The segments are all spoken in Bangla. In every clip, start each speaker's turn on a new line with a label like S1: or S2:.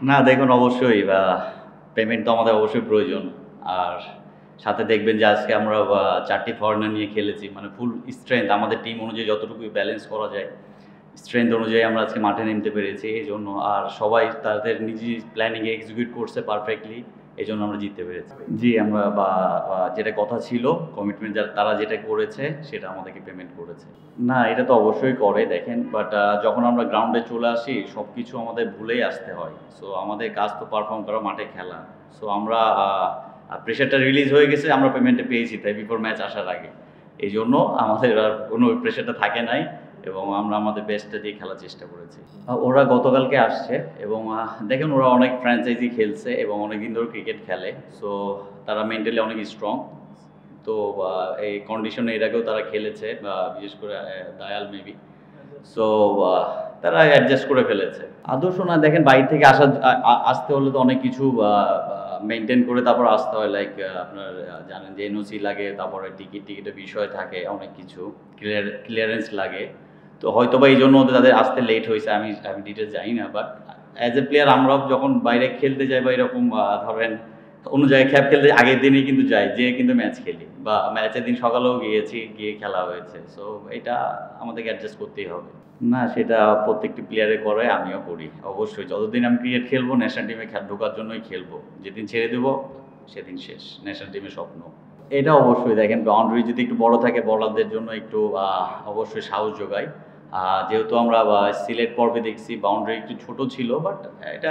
S1: না দেখুন অবশ্যই পেমেন্ট তো আমাদের অবশ্যই প্রয়োজন। আর সাথে দেখবেন যে আজকে আমরা ৪ টি ফরেনার নিয়ে খেলেছি। মানে ফুল স্ট্রেংথ আমাদের টিম অনুযায়ী যতটুকু ব্যালেন্স করা যায়, স্ট্রেংথ অনুযায়ী আমরা আজকে মাঠে নামতে পেরেছি। এজন্য আর সবাই তাদের নিজ প্ল্যানিং এ এক্সিকিউট করছে পারফেক্টলি। এজন্য আমরা জিততে পেরেছি। জি, আমরা যেটা কথা ছিল কমিটমেন্ট তারা যেটা করেছে সেটা আমাদেরকে পেমেন্ট করেছে। না, এটা তো অবশ্যই করে দেখেন বাট যখন আমরা গ্রাউন্ডে চলে আসি সবকিছু আমাদের ভুলেই আসতে হয়। সো আমাদের কাজ তো পারফর্ম করা, মাঠে খেলা। সো আমরা প্রেশারটা রিলিজ হয়ে গেছে, আমরা পেমেন্টটা পেয়েছি তাই বিফোর ম্যাচ আসার আগে। এইজন্য আমাদের আর কোনো প্রেশারটা থাকে নাই এবং আমরা আমাদের বেস্টটা দিয়ে খেলার চেষ্টা করেছি। ওরা গতকালকে আসছে এবং দেখেন ওরা অনেক ফ্র্যাঞ্চাইজি খেলছে এবং অনেকদিন ধরে ক্রিকেট খেলে। সো তারা মেন্টালি অনেক স্ট্রং। তো এই কন্ডিশনে এর আগেও তারা খেলেছে বিশেষ করে দায়াল মেবি। সো তারা অ্যাডজাস্ট করে ফেলেছে। আদর্শ না দেখেন বাইরে থেকে আসতে হলে তো অনেক কিছু মেনটেন করে তারপর আসতে হয়। লাইক আপনার জানেন যে এনওসি লাগে, তারপরে টিকিটের বিষয় থাকে, অনেক কিছু ক্লিয়ারেন্স লাগে। তো হয়তোবা এই জন্য তাদের আসতে লেট হয়েছে, আমি ডিটেলস জানি না। বাট অ্যাজ এ প্লেয়ার আমরাও যখন বাইরে খেলতে যাই বা এরকম ধরেন অন্য জায়গায় খেলতে আগের দিনই কিন্তু যাই, যেয়ে কিন্তু ম্যাচ খেলি বা ম্যাচের দিন সকালেও গিয়ে খেলা হয়েছে। সো এটা আমাদেরকে অ্যাডজাস্ট করতেই হবে। না, সেটা প্রত্যেকটি প্লেয়ারে করে, আমিও করি। অবশ্যই যতদিন আমি ক্রিকেট খেলবো ন্যাশনাল টিমে ঢোকার জন্যই খেলবো। যেদিন ছেড়ে দেবো সেদিন শেষ ন্যাশনাল টিমের স্বপ্ন। এটা অবশ্যই দেখেন বাউন্ডারি যদি একটু বড় থাকে বলারদের জন্য একটু অবশ্যই সাহস যোগায়। যেহেতু আমরা সিলেট পর্বে দেখছি বাউন্ডারি একটু ছোট ছিল বাট এটা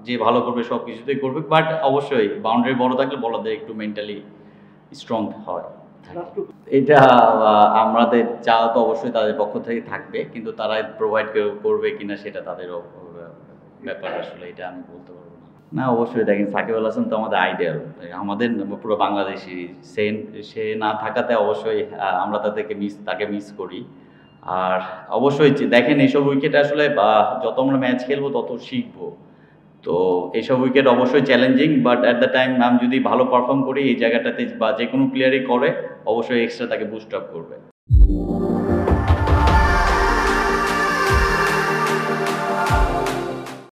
S1: যে ভালো করবে সব কিছুতেই করবে। বাট অবশ্যই বাউন্ডারি বড় থাকলে বলারদের একটু মেন্টালি স্ট্রং হয়। এটা আমাদের চাওয়া তো অবশ্যই তাদের পক্ষ থেকে থাকবে, কিন্তু তারা প্রোভাইড করবে কিনা সেটা তাদেরও ব্যাপার। আসলে এটা আমি বলতে পারবো না। না, অবশ্যই দেখেন সাকিব আল হাসান তো আমাদের আইডিয়াল, আমাদের পুরো বাংলাদেশি। সে না থাকাতে অবশ্যই আমরা তাকে মিস করি। আর অবশ্যই দেখেন এইসব উইকেট আসলে যত আমরা ম্যাচ খেলবো তত শিখবো। তো এইসব উইকেট অবশ্যই challenging but at the time আমি যদি ভালো পারফর্ম করি এই জায়গাটাতে বা যে কোনো প্লেয়ারই করে অবশ্যই এক্সট্রা তাকে বুস্ট আপ করবে।